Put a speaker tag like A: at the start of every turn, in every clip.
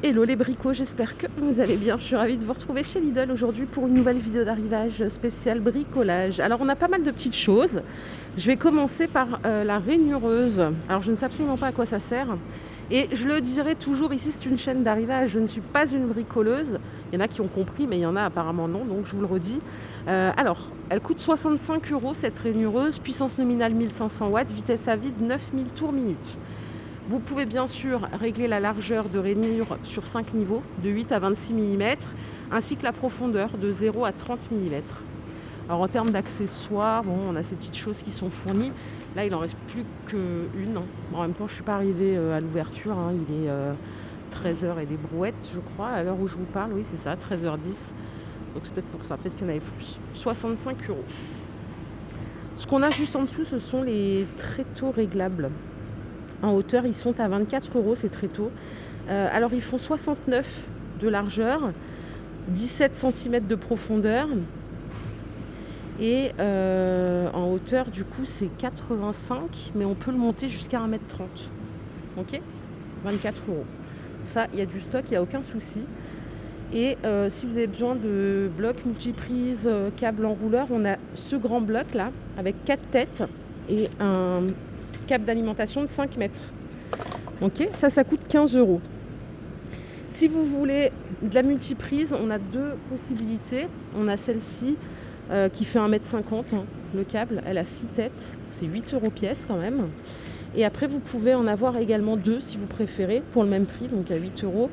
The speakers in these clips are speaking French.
A: Hello les bricots, j'espère que vous allez bien. Je suis ravie de vous retrouver chez Lidl aujourd'hui pour une nouvelle vidéo d'arrivage spéciale bricolage. Alors on a pas mal de petites choses. Je vais commencer par la rainureuse. Alors je ne sais absolument pas à quoi ça sert. Et je le dirai toujours, ici c'est une chaîne d'arrivage, je ne suis pas une bricoleuse. Il y en a qui ont compris, mais il y en a apparemment non, donc je vous le redis. Alors, elle coûte 65 € cette rainureuse, puissance nominale 1500 watts, vitesse à vide 9000 tours minute. Vous pouvez bien sûr régler la largeur de rainure sur 5 niveaux, de 8 à 26 mm, ainsi que la profondeur de 0 à 30 mm. Alors en termes d'accessoires, bon, on a ces petites choses qui sont fournies. Là, il n'en reste plus qu'une. En même temps, je ne suis pas arrivée à l'ouverture. Il est 13h et des brouettes, je crois, à l'heure où je vous parle. Oui, c'est ça, 13h10. Donc c'est peut-être pour ça, peut-être qu'il y en avait plus. 65 €. Ce qu'on a juste en dessous, ce sont les tréteaux réglables. En hauteur, ils sont à 24 € ces tréteaux. Alors, ils font 69 de largeur, 17 cm de profondeur. Et en hauteur, du coup, c'est 85, mais on peut le monter jusqu'à 1,30 m. Ok, 24 €. Ça, il y a du stock, il n'y a aucun souci. Et si vous avez besoin de blocs multiprises, câbles enrouleurs, on a ce grand bloc là, avec 4 têtes et un câble d'alimentation de 5 mètres. Ok, ça coûte 15 €. Si vous voulez de la multiprise, on a deux possibilités. On a celle-ci qui fait 1,50 m, le câble, elle a 6 têtes, c'est 8 € pièce quand même. Et après vous pouvez en avoir également deux si vous préférez, pour le même prix, donc à 8 €,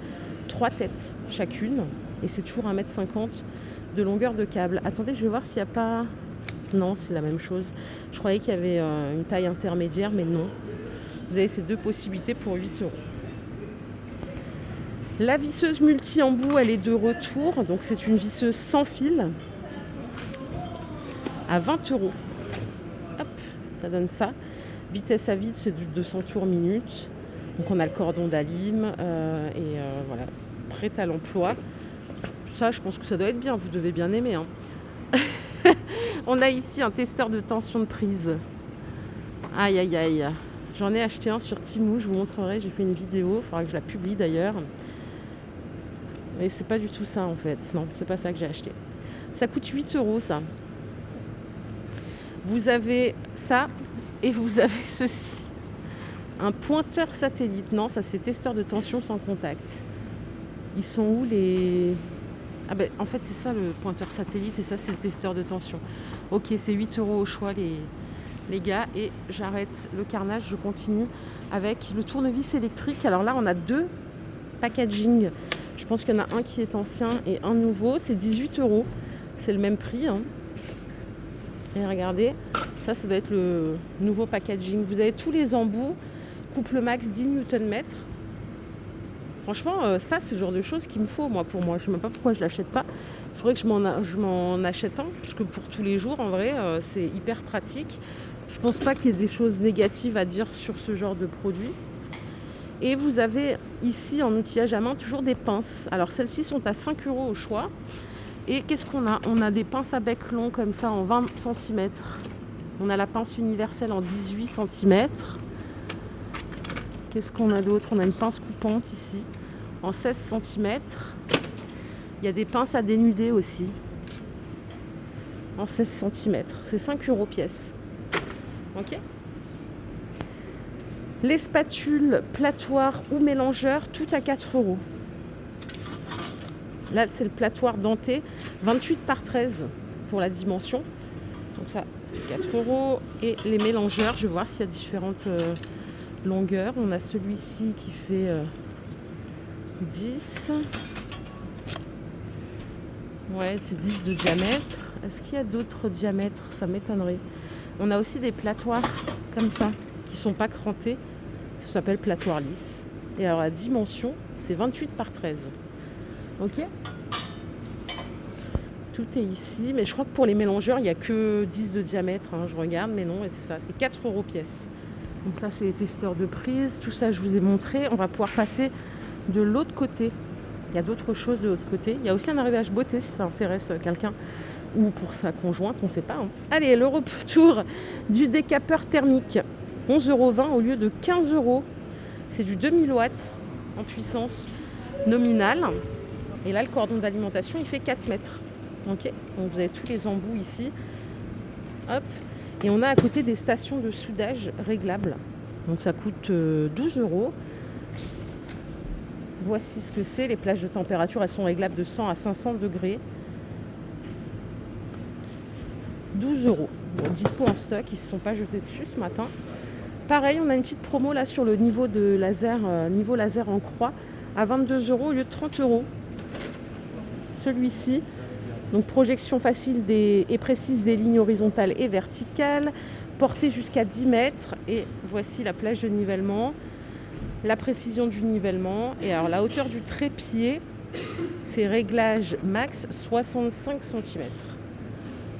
A: 3 têtes chacune. Et c'est toujours 1,50 m de longueur de câble. Attendez, je vais voir s'il n'y a pas... Non, c'est la même chose. Je croyais qu'il y avait une taille intermédiaire, mais non. Vous avez ces deux possibilités pour 8 €. La visseuse multi-embout, elle est de retour. Donc c'est une visseuse sans fil à 20 €. Hop, ça donne ça. Vitesse à vide, c'est du 200 tours minute. Donc on a le cordon d'alim et voilà, prête à l'emploi. Ça, je pense que ça doit être bien. Vous devez bien aimer. On a ici un testeur de tension de prise. Aïe aïe aïe. J'en ai acheté un sur Temu, je vous montrerai, j'ai fait une vidéo, il faudra que je la publie d'ailleurs. Mais c'est pas du tout ça en fait, non, c'est pas ça que j'ai acheté. Ça coûte 8 € ça. Vous avez ça et vous avez ceci. Un pointeur satellite, non, ça c'est testeur de tension sans contact. Ils sont où les... Ah ben en fait c'est ça le pointeur satellite et ça c'est le testeur de tension. Ok, c'est 8 € au choix les gars, et j'arrête le carnage, je continue avec le tournevis électrique. Alors là on a deux packaging, je pense qu'il y en a un qui est ancien et un nouveau, c'est 18 €, c'est le même prix Et regardez, ça doit être le nouveau packaging. Vous avez tous les embouts, couple max 10 Nm. Franchement, ça c'est le genre de choses qu'il me faut pour moi. Je ne sais même pas pourquoi je ne l'achète pas. Il faudrait que je m'en achète un, parce que pour tous les jours en vrai c'est hyper pratique. Je pense pas qu'il y ait des choses négatives à dire sur ce genre de produit. Et vous avez ici en outillage à main toujours des pinces. Alors celles-ci sont à 5 € au choix. Et qu'est-ce qu'on a? On a des pinces à bec long comme ça en 20 cm. On a la pince universelle en 18 cm. Qu'est-ce qu'on a d'autre? On a une pince coupante ici en 16 cm. Il y a des pinces à dénuder aussi en 16 cm. C'est 5 € pièce. Ok. Les spatules, platoirs ou mélangeurs, tout à 4 €. Là, c'est le platoir denté, 28 par 13 pour la dimension. Donc ça, c'est 4 €. Et les mélangeurs, je vais voir s'il y a différentes longueurs. On a celui-ci qui fait 10. Ouais, c'est 10 de diamètre. Est-ce qu'il y a d'autres diamètres? Ça m'étonnerait. On a aussi des platoirs comme ça, qui ne sont pas crantés. Ça s'appelle platoir lisse. Et alors la dimension, c'est 28 par 13. Ok. Tout est ici. Mais je crois que pour les mélangeurs, il n'y a que 10 de diamètre. Je regarde, mais non, et c'est ça. C'est 4 € pièce. Donc ça, c'est les testeurs de prise. Tout ça, je vous ai montré. On va pouvoir passer de l'autre côté. Il y a d'autres choses de l'autre côté. Il y a aussi un arrivage beauté si ça intéresse quelqu'un. Ou pour sa conjointe, on ne sait pas. Allez, le retour du décapeur thermique. 11,20 € au lieu de 15 €. C'est du 2000 watts en puissance. nominal. Et là, le cordon d'alimentation, il fait 4 mètres. Ok, donc vous avez tous les embouts ici. Hop. Et on a à côté des stations de soudage réglables. Donc ça coûte 12 euros. Voici ce que c'est. Les plages de température, elles sont réglables de 100 à 500 degrés. 12 euros. Bon, dispo en stock, ils ne se sont pas jetés dessus ce matin. Pareil, on a une petite promo là sur le niveau de laser, niveau laser en croix, à 22 euros au lieu de 30 euros. Celui-ci, donc projection facile et précise des lignes horizontales et verticales, portée jusqu'à 10 mètres. Et voici la plage de nivellement, la précision du nivellement. Et alors la hauteur du trépied, c'est réglage max 65 cm.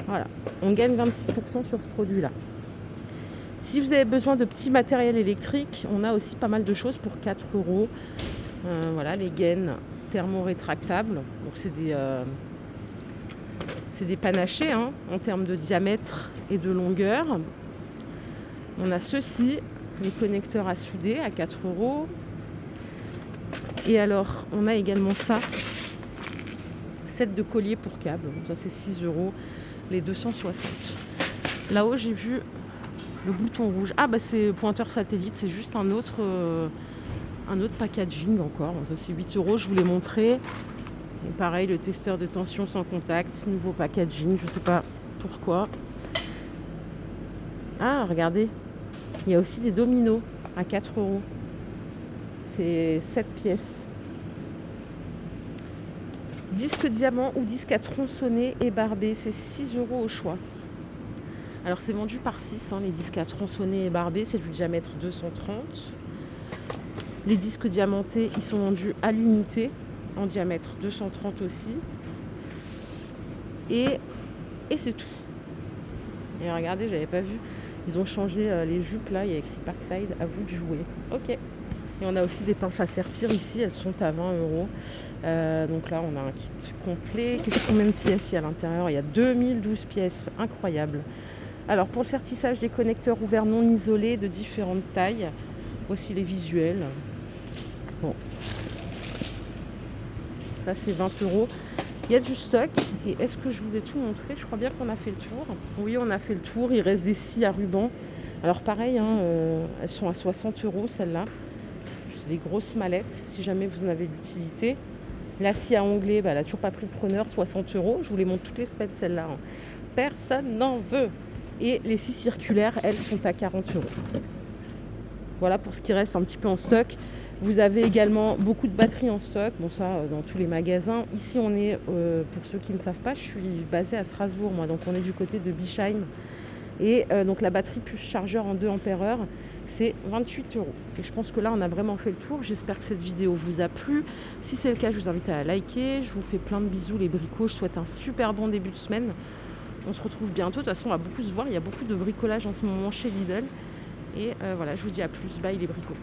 A: Voilà, on gagne 26% sur ce produit-là. Si vous avez besoin de petits matériels électriques, on a aussi pas mal de choses pour 4 euros. Voilà, les gaines thermorétractables. Donc c'est des panachés hein, en termes de diamètre et de longueur. On a ceci, les connecteurs à souder à 4 euros. Et alors, on a également ça, set de collier pour câble. Ça c'est 6 euros, les 260. Là-haut, j'ai vu le bouton rouge. Ah bah c'est pointeur satellite, c'est juste un autre packaging encore. Ça c'est 8 euros, je vous l'ai montré. Et pareil, le testeur de tension sans contact, nouveau packaging, je sais pas pourquoi. Ah regardez, il y a aussi des dominos à 4 euros. C'est 7 pièces. Disque diamant ou disque à tronçonner et barbé, c'est 6 euros au choix. Alors c'est vendu par 6, hein, les disques à tronçonner et barbés, c'est du diamètre 230. Les disques diamantés, ils sont vendus à l'unité, en diamètre 230 aussi. Et c'est tout. Et regardez, j'avais pas vu, ils ont changé les jupes là, il y a écrit Parkside, à vous de jouer. Ok. Et on a aussi des pinces à sertir ici, elles sont à 20 euros. Donc là, on a un kit complet. Combien de pièces il y a à l'intérieur? Il y a 2012 pièces, incroyable. Alors pour le sertissage des connecteurs ouverts non isolés de différentes tailles, voici les visuels. Bon, ça c'est 20 euros. Il y a du stock. Et est-ce que je vous ai tout montré? Je crois bien qu'on a fait le tour. Oui, on a fait le tour. Il reste des scies à ruban. Alors pareil, hein, elles sont à 60 euros celles-là. C'est des grosses mallettes si jamais vous en avez l'utilité. La scie à onglet, bah, elle n'a toujours pas pris le preneur, 60 euros. Je vous les montre toutes les semaines celles-là. Hein. Personne n'en veut. Et les scies circulaires, elles, sont à 40 euros. Voilà pour ce qui reste un petit peu en stock. Vous avez également beaucoup de batteries en stock. Bon, ça, dans tous les magasins. Ici, on est, pour ceux qui ne savent pas, je suis basée à Strasbourg, moi. Donc, on est du côté de Bischheim. Et donc, la batterie plus chargeur en 2 ampères-heure, c'est 28 euros. Et je pense que là, on a vraiment fait le tour. J'espère que cette vidéo vous a plu. Si c'est le cas, je vous invite à la liker. Je vous fais plein de bisous, les bricots. Je souhaite un super bon début de semaine. On se retrouve bientôt. De toute façon, on va beaucoup se voir. Il y a beaucoup de bricolage en ce moment chez Lidl. Et voilà, je vous dis à plus. Bye les bricots.